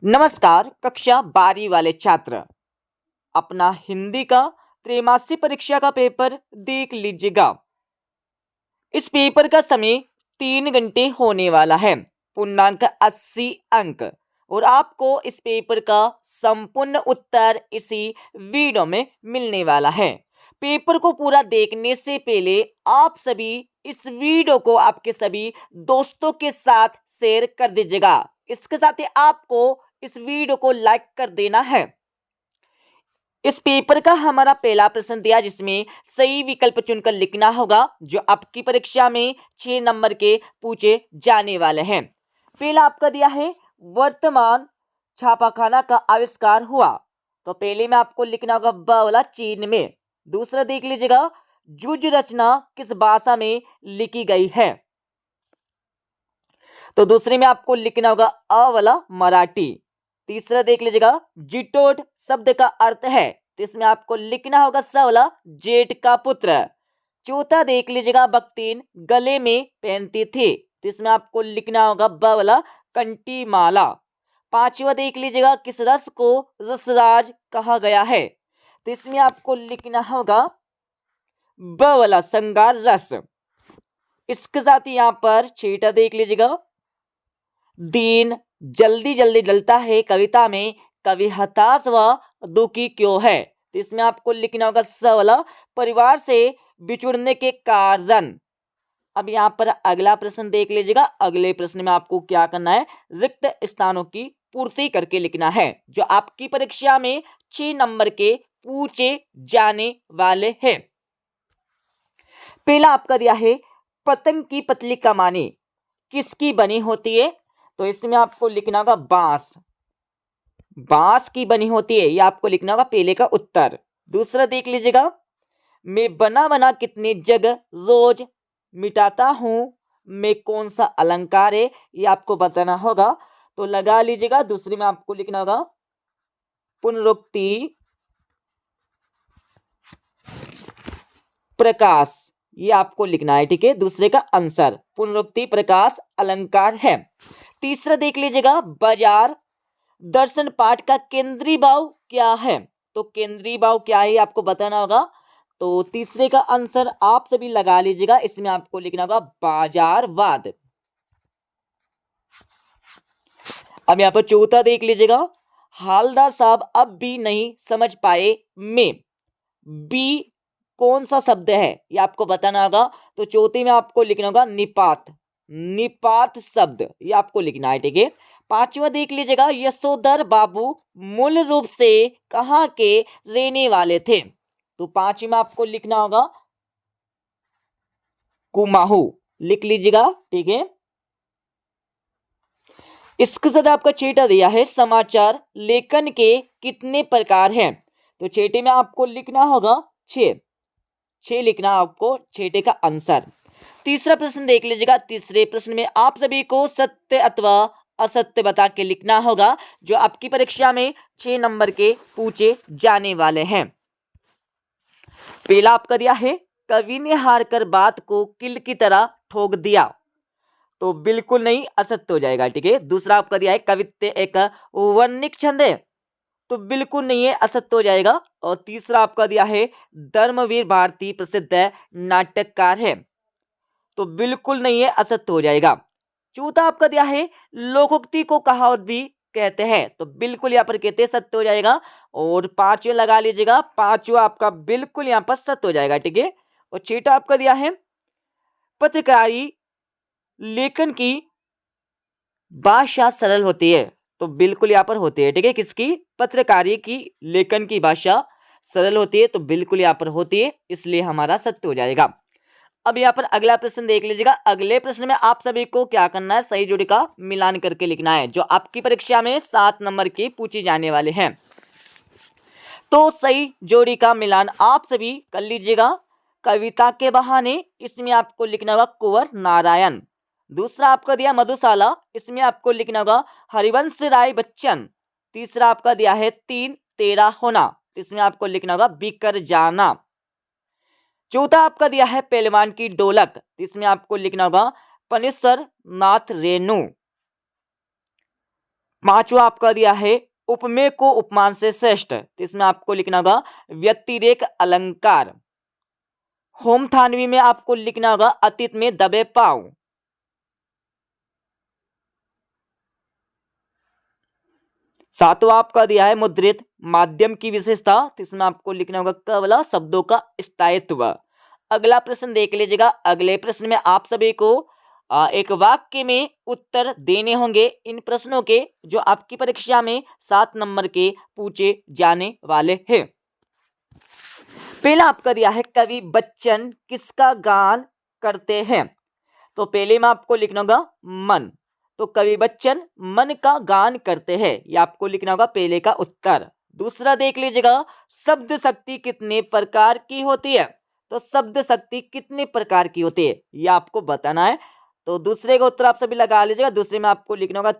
नमस्कार कक्षा 12 वाले छात्र, अपना हिंदी का त्रैमासिक परीक्षा का पेपर देख लीजिएगा। इस पेपर का समय 3 घंटे होने वाला है। पूर्णांक 80 अंक और आपको इस पेपर का संपूर्ण उत्तर इसी वीडियो में मिलने वाला है। पेपर को पूरा देखने से पहले आप सभी इस वीडियो को आपके सभी दोस्तों के साथ शेयर कर दीजिएगा। इसके साथ ही आपको इस वीडियो को लाइक कर देना है। इस पेपर का हमारा पहला प्रश्न दिया जिसमें सही विकल्प चुनकर लिखना होगा जो आपकी परीक्षा में 6 नंबर के पूछे जाने वाले हैं। पहला आपका दिया है वर्तमान छापाखाना का आविष्कार हुआ, तो पहले में आपको लिखना होगा ब वाला चीन में। दूसरा देख लीजिएगा जुज रचना किस भाषा में लिखी गई है, तो दूसरे में आपको लिखना होगा अ वाला मराठी। तीसरा देख लीजिएगा जिटोट शब्द का अर्थ है, तो इसमें आपको लिखना होगा स वाला जेठ का पुत्र। चौथा देख लीजिएगा बख्तीन गले में पहनती थी, तो इसमें आपको लिखना होगा ब वाला कंटी माला। पांचवा देख लीजिएगा किस रस को रसराज कहा गया है, तो इसमें आपको लिखना होगा ब वाला श्रृंगार रस। इसके साथ यहाँ पर छठा देख लीजिएगा दिन जल्दी जल्दी ढलता है कविता में कवि हताश व दुखी क्यों है, तो इसमें आपको लिखना होगा स वाला परिवार से बिछुड़ने के कारण। अब यहाँ पर अगला प्रश्न देख लीजिएगा। अगले प्रश्न में आपको क्या करना है, रिक्त स्थानों की पूर्ति करके लिखना है जो आपकी परीक्षा में 6 नंबर के पूछे जाने वाले हैं। पहला आपका दिया है पतंग की पतली कमानी किसकी बनी होती है, तो इसमें आपको लिखना होगा बांस। बांस की बनी होती है, ये आपको लिखना होगा पहले का उत्तर। दूसरा देख लीजिएगा मैं बना बना कितनी जगह रोज मिटाता हूं, मैं कौन सा अलंकार है, ये आपको बताना होगा, तो लगा लीजिएगा। दूसरे में आपको लिखना होगा पुनरुक्ति प्रकाश, ये आपको लिखना है, ठीक है। दूसरे का आंसर पुनरुक्ति प्रकाश अलंकार है। तीसरा देख लीजिएगा बाजार दर्शन पाठ का केंद्रीय भाव क्या है, तो केंद्रीय भाव क्या है आपको बताना होगा, तो तीसरे का आंसर आप सभी लगा लीजिएगा। इसमें आपको लिखना होगा बाजारवाद। अब यहां पर चौथा देख लीजिएगा हालदार साहब अब भी नहीं समझ पाए में बी कौन सा शब्द है, ये आपको बताना होगा, तो चौथे में आपको लिखना होगा निपात। निपात शब्द ये आपको लिखना है, ठीक है। पांचवा देख लीजिएगा यशोधर बाबू मूल रूप से कहाँ के रहने वाले थे, तो पांचवे में आपको लिखना होगा कुमाहू, लिख लीजिएगा, ठीक है। इसके साथ आपका छठा दिया है समाचार लेखन के कितने प्रकार हैं, तो छठे में आपको लिखना होगा 6 लिखना आपको छठे का आंसर। तीसरा प्रश्न देख लीजिएगा। तीसरे प्रश्न में आप सभी को सत्य अथवा असत्य बता के लिखना होगा जो आपकी परीक्षा में 6 नंबर के पूछे जाने वाले हैं। पहला आपका दिया है कवि ने हार कर बात को किल की तरह ठोक दिया, तो बिल्कुल नहीं, असत्य हो जाएगा, ठीक है। दूसरा आपका दिया है कवित्व एक वर्णिक छंद है, तो बिल्कुल नहीं है, असत्य हो जाएगा। और तीसरा आपका दिया है धर्मवीर भारती प्रसिद्ध नाटककार है, तो बिल्कुल नहीं है, असत्य हो जाएगा। चौथा आपका दिया है लोकोक्ति को कहावत भी कहते हैं, तो बिल्कुल यहाँ पर कहते हैं, सत्य हो जाएगा। और पांचवा लगा लीजिएगा, पांचवा आपका बिल्कुल यहाँ पर सत्य हो जाएगा, ठीक है। और छठा आपका दिया है पत्रकारी लेखन की भाषा सरल होती है, तो बिल्कुल यहाँ पर होती है, ठीक है। किसकी, पत्रकारी की लेखन की भाषा सरल होती है, तो बिल्कुल यहाँ पर होती है, इसलिए हमारा सत्य हो जाएगा। अब यहाँ पर अगला प्रश्न देख लीजिएगा। अगले प्रश्न में आप सभी को क्या करना है, सही जोड़ी का मिलान करके लिखना है जो आपकी परीक्षा में 7 नंबर की पूछी जाने वाले हैं। तो सही जोड़ी का मिलान आप सभी कर लीजिएगा। कविता के बहाने, इसमें आपको लिखना होगा कुंवर नारायण। दूसरा आपका दिया मधुशाला, इसमें आपको लिखना होगा हरिवंश राय बच्चन। तीसरा आपका दिया है 3 तेरा होना, इसमें आपको लिखना होगा बिकर जाना। चौथा आपका दिया है पहलवान की ढोलक, इसमें आपको लिखना होगा पनेश्वर नाथ रेणु। पांचवा आपका दिया है उपमेय को उपमान से श्रेष्ठ, तो इसमें आपको लिखना होगा व्यतिरेक अलंकार। होम थानवी में आपको लिखना होगा अतीत में दबे पांव। सातवां आपका दिया है मुद्रित माध्यम की विशेषता, तो इसमें आपको लिखना होगा केवल शब्दों का स्थायित्व। अगला प्रश्न देख लीजिएगा। अगले प्रश्न में आप सभी को एक वाक्य में उत्तर देने होंगे इन प्रश्नों के, जो आपकी परीक्षा में 7 नंबर के पूछे जाने वाले हैं। पहला आपका दिया है कवि बच्चन किसका गान करते हैं, तो पहले में आपको लिखना होगा मन, तो कवि बच्चन मन का गान करते हैं, ये आपको लिखना होगा पहले का उत्तर। दूसरा देख लीजिएगा शब्द शक्ति कितने प्रकार की होती है, तो शब्द शक्ति कितने प्रकार की होती है ये आपको बताना है, तो दूसरे का उत्तर आप सभी लगा लीजिएगा। दूसरे में आपको लिखना होगा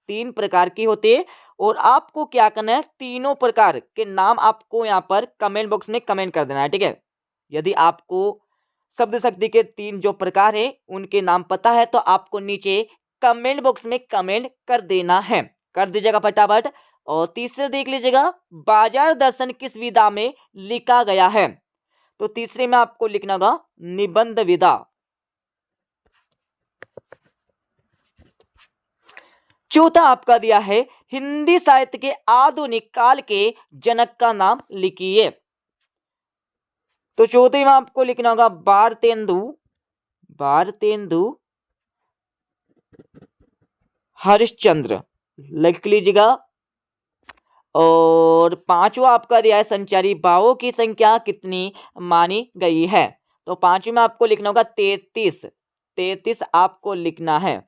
3 प्रकार की होती है, और आपको क्या करना है तीनों प्रकार के नाम आपको यहाँ पर कमेंट बॉक्स में कमेंट कर देना है, ठीक है। यदि आपको शब्द शक्ति के 3 जो प्रकार है उनके नाम पता है तो आपको नीचे कमेंट बॉक्स में कमेंट कर देना है, कर दीजिएगा फटाफट। और तीसरे देख लीजिएगा बाजार दर्शन किस विधा में लिखा गया है, तो तीसरे में आपको लिखना होगा निबंध विधा। चौथा आपका दिया है हिंदी साहित्य के आधुनिक काल के जनक का नाम लिखिए, तो चौथे में आपको लिखना होगा भारतेंदु हरिश्चंद्र, लिख लीजिएगा। और पांचवा आपका दिया है संचारी भावों की संख्या कितनी मानी गई है, तो पांचवें में आपको लिखना होगा 33 आपको लिखना है।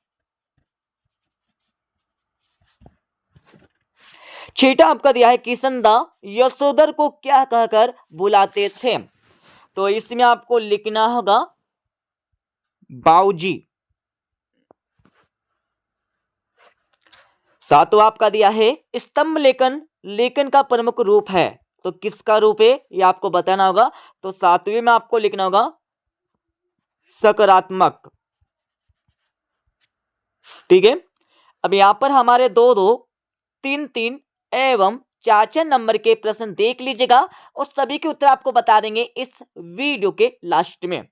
छठा आपका दिया है किशनदा यशोधर को क्या कहकर बुलाते थे, तो इसमें आपको लिखना होगा बाऊजी। सातवां आपका दिया है स्तंभ लेखन का प्रमुख रूप है, तो किसका रूप है ये आपको बताना होगा, तो सातवें में आपको लिखना होगा सकारात्मक, ठीक है। अब यहां पर हमारे 2-2, 3-3 एवं 4 नंबर के प्रश्न देख लीजिएगा, और सभी के उत्तर आपको बता देंगे इस वीडियो के लास्ट में।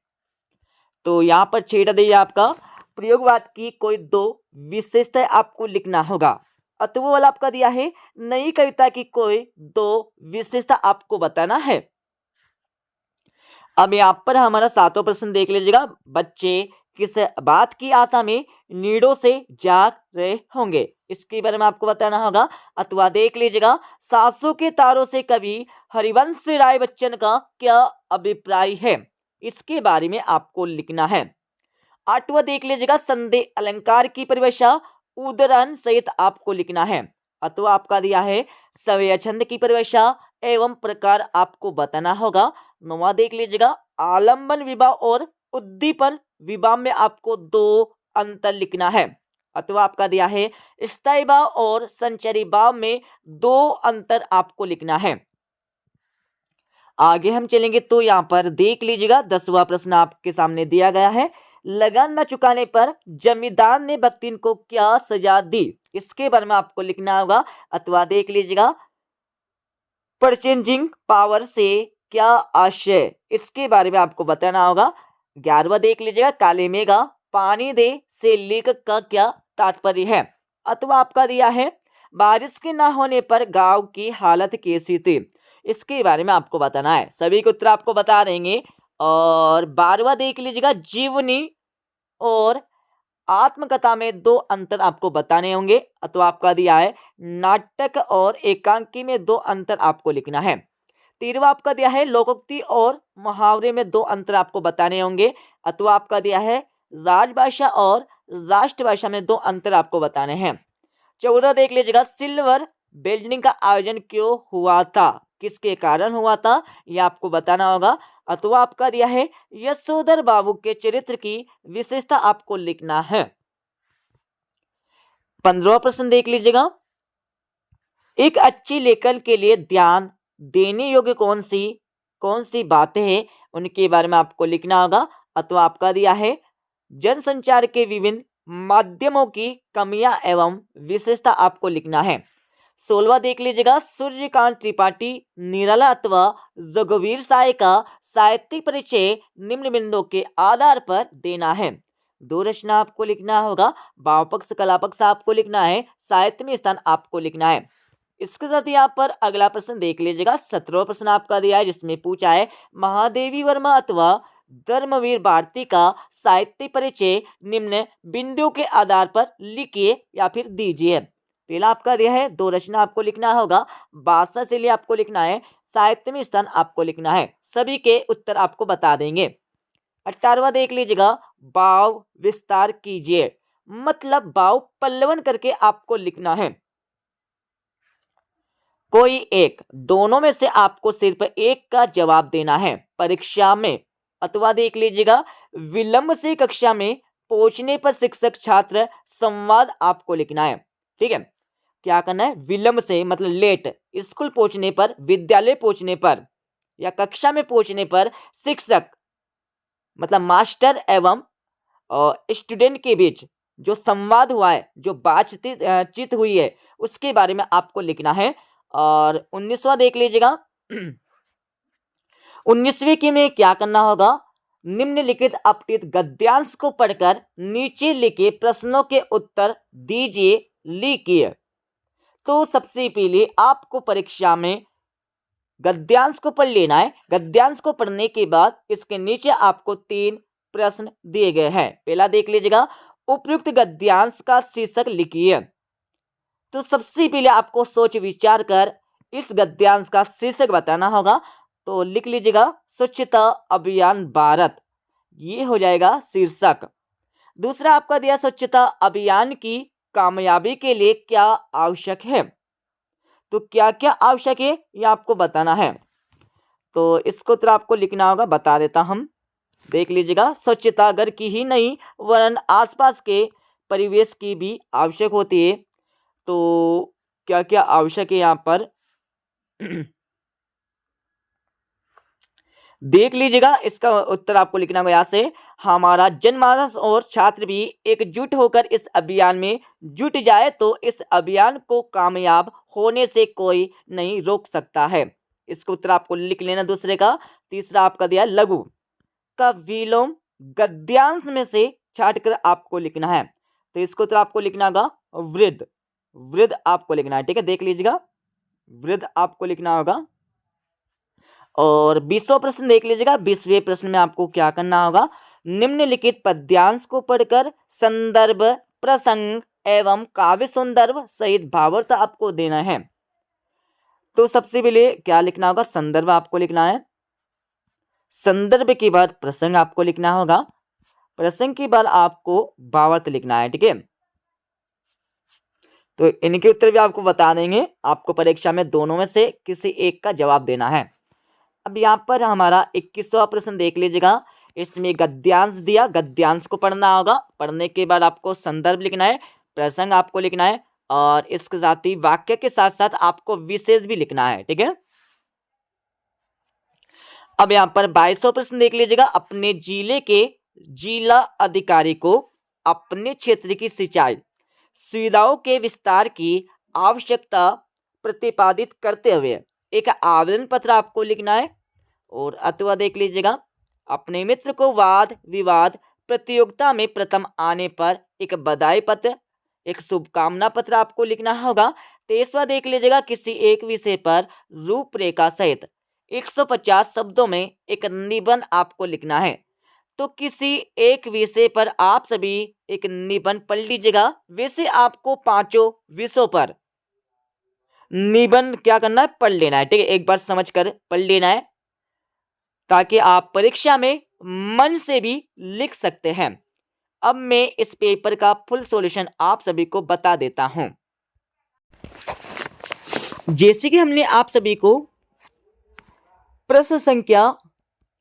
तो यहां पर छेड़ा दीजिए आपका प्रयोगवाद की कोई 2 विशेषताएं आपको लिखना होगा, अथवा वाला आपका दिया है नई कविता की कोई 2 विशेषता आपको बताना है। अब यहां पर हमारा 7वां प्रश्न देख लीजिएगा, बच्चे किस बात की आशा में नीड़ों से जाग रहे होंगे, इसके बारे में आपको बताना होगा, अथवा देख लीजिएगा सासों के तारों से कवि हरिवंश राय बच्चन का क्या अभिप्राय है, इसके बारे में आपको लिखना है। 8वां देख लीजिएगा संदेह अलंकार की परिभाषा उदाहरण सहित आपको लिखना है, अथवा आपका दिया है सवय छंद की परिभाषा एवं प्रकार आपको बताना होगा। 9वां देख लीजिएगा आलंबन विवाह और उद्दीपन विवाह में आपको 2 अंतर लिखना है, अथवा आपका दिया है स्थायी भाव और संचरी भाव में 2 अंतर आपको लिखना है। आगे हम चलेंगे तो यहां पर देख लीजिएगा 10वां प्रश्न आपके सामने दिया गया है, लगान न चुकाने पर जमींदार ने बख्तिन को क्या सजा दी, इसके बारे में आपको लिखना होगा, अथवा देख लीजिएगा परचेंजिंग पावर से क्या आशय, इसके बारे में आपको बताना होगा। 11वां देख लीजिएगा काले मेघा पानी दे से लेखक का क्या तात्पर्य है, अथवा आपका दिया है बारिश के ना होने पर गांव की हालत कैसी थी, इसके बारे में आपको बताना है, सभी के उत्तर आपको बता देंगे। और 12वां देख लीजिएगा जीवनी और आत्मकथा में 2 अंतर आपको बताने होंगे, अथवा आपका दिया है नाटक और एकांकी में 2 अंतर आपको लिखना है। 13वां आपका दिया है लोकोक्ति और मुहावरे में 2 अंतर आपको बताने होंगे, अथवा आपका दिया है राजभाषा और राष्ट्रभाषा में 2 अंतर आपको बताने हैं। 14 देख लीजिएगा सिल्वर बिल्डिंग का आयोजन क्यों हुआ था, किसके कारण हुआ था यह आपको बताना होगा, अथवा आपका दिया है यशोधर बाबू के चरित्र की विशेषता आपको लिखना है। 15वां प्रश्न देख लीजिएगा एक अच्छी लेखन के लिए ध्यान देने योग्य कौन सी बातें हैं उनके बारे में आपको लिखना होगा, अथवा आपका दिया है जनसंचार के विभिन्न माध्यमों की कमियां एवं विशेषता आपको लिखना है। 16वां देख लीजिएगा, सूर्यकांत त्रिपाठी निराला अथवा रघुवीर साय का साहित्यिक परिचय निम्न बिंदुओं के आधार पर देना है। दो रचना आपको लिखना होगा, भावपक्ष कलापक्ष आपको लिखना है, साहित्य में स्थान आपको लिखना है। इसके साथ यहाँ पर अगला प्रश्न देख लीजिएगा, 17वां प्रश्न आपका दिया है जिसमें पूछा है महादेवी वर्मा अथवा धर्मवीर भारती का साहित्य परिचय निम्न बिंदुओं के आधार पर लिखिए या फिर दीजिए। पहला आपका दिया है, दो रचना आपको लिखना होगा, भाषा शैली आपको लिखना है, साहित्य में स्थान आपको लिखना है। सभी के उत्तर आपको बता देंगे। 18वां देख लीजिएगा, भाव विस्तार कीजिए, मतलब भाव पल्लवन करके आपको लिखना है। कोई एक, दोनों में से आपको सिर्फ एक का जवाब देना है परीक्षा में। अथवा देख लीजिएगा, विलंब से कक्षा में पहुंचने पर शिक्षक छात्र संवाद आपको लिखना है। ठीक है, क्या करना है, विलंब से मतलब लेट, स्कूल पहुंचने पर, विद्यालय पहुंचने पर या कक्षा में पहुंचने पर शिक्षक मतलब मास्टर एवं स्टूडेंट के बीच जो संवाद हुआ है, जो बातचीत हुई है, उसके बारे में आपको लिखना है। और 19वां देख लीजिएगा, 19वीं की में क्या करना होगा, निम्नलिखित अपठित गद्यांश को पढ़कर नीचे लिखे प्रश्नों के उत्तर दीजिए, लिखिए। तो सबसे पहले आपको परीक्षा में गद्यांश को पढ़ लेना है। गद्यांश को पढ़ने के बाद इसके नीचे आपको 3 प्रश्न दिए गए हैं। पहला देख लीजिएगा, उपयुक्त गद्यांश का शीर्षक लिखिए। तो सबसे पहले आपको सोच विचार कर इस गद्यांश का शीर्षक बताना होगा। तो लिख लीजिएगा, स्वच्छता अभियान भारत, ये हो जाएगा शीर्षक। दूसरा आपका दिया, स्वच्छता अभियान की कामयाबी के लिए क्या आवश्यक है। तो क्या क्या आवश्यक है ये आपको बताना है। तो इसको तो आपको लिखना होगा, बता देता हम। देख लीजिएगा, स्वच्छता घर की ही नहीं वरन आसपास के परिवेश की भी आवश्यक होती है। तो क्या क्या आवश्यक है यहाँ पर देख लीजिएगा, इसका उत्तर आपको लिखना होगा। यहाँ से हमारा जनमानस और छात्र भी एकजुट होकर इस अभियान में जुट जाए तो इस अभियान को कामयाब होने से कोई नहीं रोक सकता है। इसका उत्तर आपको लिख लेना दूसरे का। तीसरा आपका दिया, लघु का विलोम गद्यांश में से छांटकर आपको लिखना है। तो इसको उत्तर आपको लिखना होगा वृद्ध, वृद्ध आपको लिखना है। ठीक है, देख लीजिएगा, वृद्ध आपको लिखना होगा। और 20वां प्रश्न देख लीजिएगा। 20वें प्रश्न में आपको क्या करना होगा, निम्नलिखित पद्यांश को पढ़कर संदर्भ, प्रसंग एवं काव्य संदर्भ सहित भावार्थ आपको देना है। तो सबसे पहले क्या लिखना होगा, संदर्भ आपको लिखना है। संदर्भ के बाद प्रसंग आपको लिखना होगा। प्रसंग के बाद आपको भावार्थ लिखना है। ठीक है, तो इनके उत्तर भी आपको बता देंगे। आपको परीक्षा में दोनों में से किसी एक का जवाब देना है। अब यहाँ पर हमारा 21वां प्रश्न देख लीजिएगा। इसमें गद्यांश दिया, गद्यांश को पढ़ना होगा। पढ़ने के बाद आपको संदर्भ लिखना है, प्रसंग आपको लिखना है और इसके साथ ही वाक्य के साथ साथ आपको विशेष भी लिखना है। ठीक है, अब यहाँ पर 22वां प्रश्न देख लीजिएगा। अपने जिले के जिला अधिकारी को अपने क्षेत्र की सिंचाई सुविधाओं के विस्तार की आवश्यकता प्रतिपादित करते हुए एक आवेदन पत्र आपको लिखना है। और अथवा देख लीजिएगा, अपने मित्र को वाद विवाद प्रतियोगिता में प्रथम आने पर एक बधाई पत्र, एक शुभकामना पत्र आपको लिखना होगा। 23वां देख लीजिएगा, किसी एक विषय पर रूपरेखा सहित 150 शब्दों में एक निबंध आपको लिखना है। तो किसी एक विषय पर आप सभी एक निबंध पढ़ लीजिएगा। वैसे आपको 5 विषयों पर निबंध क्या करना है, पढ़ लेना है। ठीक है, एक बार समझकर पढ़ लेना है ताकि आप परीक्षा में मन से भी लिख सकते हैं। अब मैं इस पेपर का फुल सॉल्यूशन आप सभी को बता देता हूं। जैसे कि हमने आप सभी को प्रश्न संख्या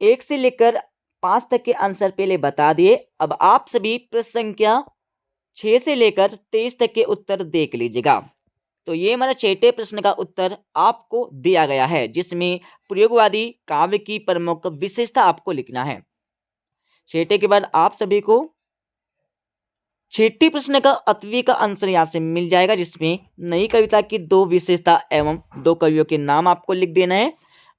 1 से लेकर 5 तक के आंसर पहले बता दिए। अब आप सभी प्रश्न संख्या 6 से लेकर 23 तक के उत्तर देख लीजिएगा। तो ये हमारा 6ठे प्रश्न का उत्तर आपको दिया गया है, जिसमें प्रयोगवादी काव्य की प्रमुख विशेषता आपको लिखना है। 6ठे के बाद आप सभी को छठी प्रश्न का अतवी का आंसर यहाँ से मिल जाएगा, जिसमें नई कविता की 2 विशेषता एवं 2 कवियों के नाम आपको लिख देना है।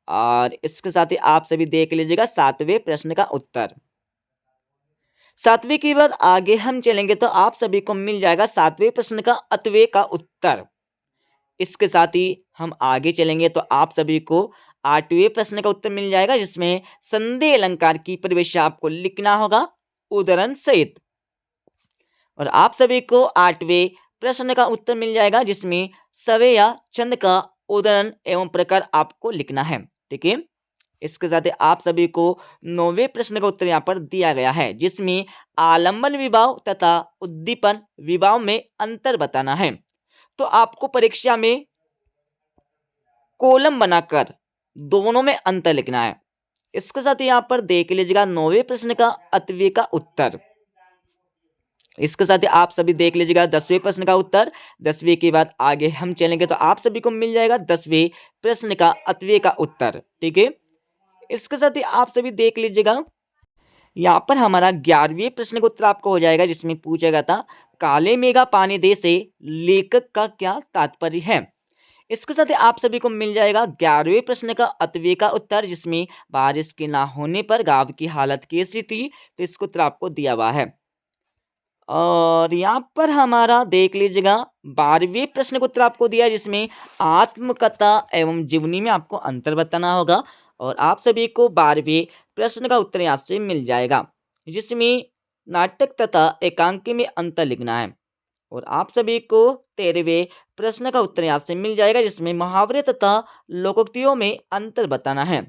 और इसके साथ ही आप सभी देख लीजिएगा 7वें प्रश्न का उत्तर। 7वें के बाद आगे हम चलेंगे तो आप सभी को मिल जाएगा 7वें प्रश्न का अतवे का उत्तर। इसके साथ ही हम आगे चलेंगे तो आप सभी को 8वें प्रश्न का उत्तर मिल जाएगा, जिसमें संधि अलंकार की परिभाषा आपको लिखना होगा उदाहरण सहित। और आप सभी को 8वें प्रश्न का उत्तर मिल जाएगा, जिसमें सवे या छंद का उदाहरण एवं प्रकार आपको लिखना है। ठीक है, इसके साथ ही आप सभी को 9वें प्रश्न का उत्तर यहाँ पर दिया गया है, जिसमें आलंबन विभाव तथा उद्दीपन विभाव में अंतर बताना है। तो आपको परीक्षा में कॉलम बनाकर दोनों में अंतर लिखना है। इसके साथ ही यहाँ पर देख लीजिएगा 9वें प्रश्न का अतवे का उत्तर। इसके साथ ही आप सभी देख लीजिएगा 10वें प्रश्न का उत्तर। 10वें के बाद आगे हम चलेंगे तो आप सभी को मिल जाएगा 10वें प्रश्न का अतवे का उत्तर। ठीक है, इसके साथ ही आप सभी देख लीजिएगा यहाँ पर हमारा 11वें प्रश्न का उत्तर आपको हो जाएगा, जिसमें पूछा गया था काले मेघा पानी दे से लेखक का क्या तात्पर्य है। इसके साथ ही आप सभी को मिल जाएगा 11वें प्रश्न का अतवे का उत्तर, जिसमें बारिश के ना होने पर गांव की हालत कैसी थी। तो इसका उत्तर आपको दिया हुआ है। और यहाँ पर हमारा देख लीजिएगा 12वें प्रश्न का उत्तर आपको दिया है, जिसमें आत्मकथा एवं जीवनी में आपको अंतर बताना होगा। और आप सभी को 12वें प्रश्न का उत्तर यहाँ से मिल जाएगा, जिसमें नाटक तथा एकांकी में अंतर लिखना है। और आप सभी को 13वें प्रश्न का उत्तर यहाँ से मिल जाएगा, जिसमें मुहावरे तथा लोकोक्तियों में अंतर बताना है।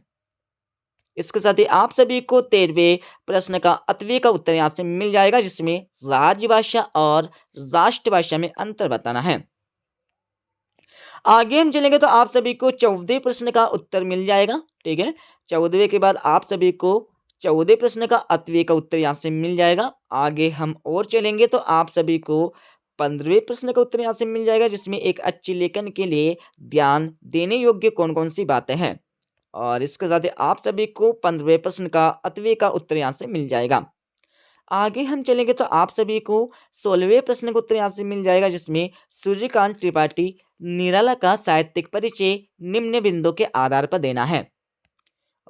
इसके साथ ही आप सभी को 13वें प्रश्न का अतवे का उत्तर यहाँ से मिल जाएगा, जिसमें राजभाषा और राष्ट्रभाषा में अंतर बताना है। आगे हम चलेंगे तो आप सभी को 14वें प्रश्न का उत्तर मिल जाएगा। ठीक है, 14वें के बाद आप सभी को 14वें प्रश्न का अतवे का उत्तर यहाँ से मिल जाएगा। आगे हम और चलेंगे तो आप सभी को 15वें प्रश्न का उत्तर यहाँ से मिल जाएगा, जिसमें एक अच्छी लेखन के लिए ध्यान देने योग्य कौन कौन सी बातें हैं। और इसके साथ ही आप सभी को 15वें प्रश्न का अतवे का उत्तर यहाँ से मिल जाएगा। आगे हम चलेंगे तो आप सभी को 16वें प्रश्न का उत्तर यहाँ से मिल जाएगा, जिसमें सूर्यकांत त्रिपाठी निराला का साहित्यिक परिचय निम्न बिंदु के आधार पर देना है।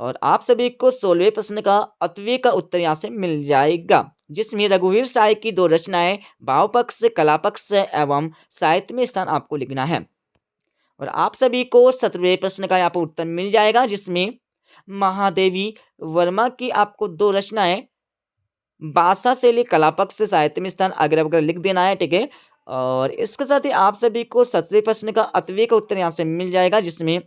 और आप सभी को 16वें प्रश्न का अतवे का उत्तर यहाँ से मिल जाएगा, जिसमें रघुवीर साय की 2 रचनाएं भाव पक्ष, कला पक्ष एवं साहित्य में स्थान आपको लिखना है। और आप सभी को 17वें प्रश्न का यहाँ पर उत्तर मिल जाएगा, जिसमें महादेवी वर्मा की आपको 2 रचनाएं भाषा शैली, कला पक्ष, साहित्य में स्थान अगर वगैरह लिख देना है। ठीक है, और इसके साथ ही आप सभी को 17वें प्रश्न का अतवे का उत्तर यहाँ से मिल जाएगा, जिसमें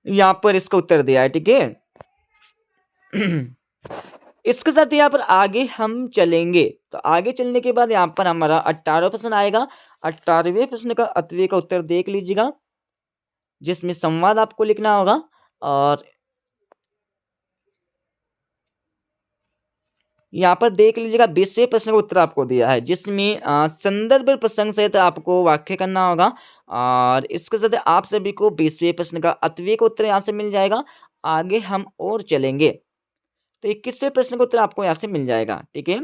यहाँ पर इसका उत्तर दिया है। ठीक है, इसके साथ यहाँ पर आगे हम चलेंगे तो आगे चलने के बाद यहाँ पर हमारा 18वां प्रश्न आएगा। 18वें प्रश्न का अतवे का उत्तर देख लीजिएगा, जिसमें संवाद आपको लिखना होगा। और यहाँ पर देख लीजिएगा 20वें प्रश्न का उत्तर आपको दिया है, जिसमें संदर्भ प्रसंग सहित आपको वाक्य करना होगा। और इसके साथ आप सभी को 20वें प्रश्न का अतवे का उत्तर यहाँ से मिल जाएगा। आगे हम और चलेंगे तो 21वें प्रश्न का उत्तर आपको यहाँ से मिल जाएगा। ठीक है,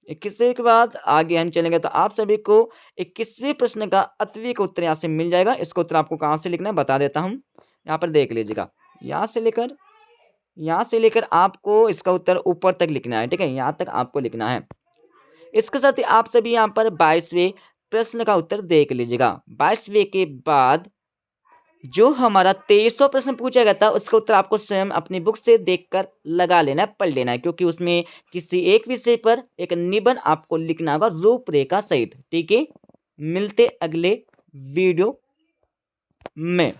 21वें के बाद आगे हम चलेंगे तो आप सभी को 21वें प्रश्न का अतवे का उत्तर यहाँ से मिल जाएगा। इसका उत्तर आपको कहाँ से लिखना है बता देता हूँ। यहाँ पर देख लीजिएगा, यहाँ से लेकर आपको इसका उत्तर ऊपर तक लिखना है। ठीक है, यहाँ तक आपको लिखना है। इसके साथ ही आप सभी यहाँ पर 22वें प्रश्न का उत्तर देख लीजिएगा। 22वें के बाद जो हमारा 23वां प्रश्न पूछा गया था, उसका उत्तर आपको स्वयं अपनी बुक से देखकर लगा लेना है, पढ़ लेना है, क्योंकि उसमें किसी एक विषय पर एक निबंध आपको लिखना होगा रूपरेखा सहित। ठीक है, मिलते अगले वीडियो में।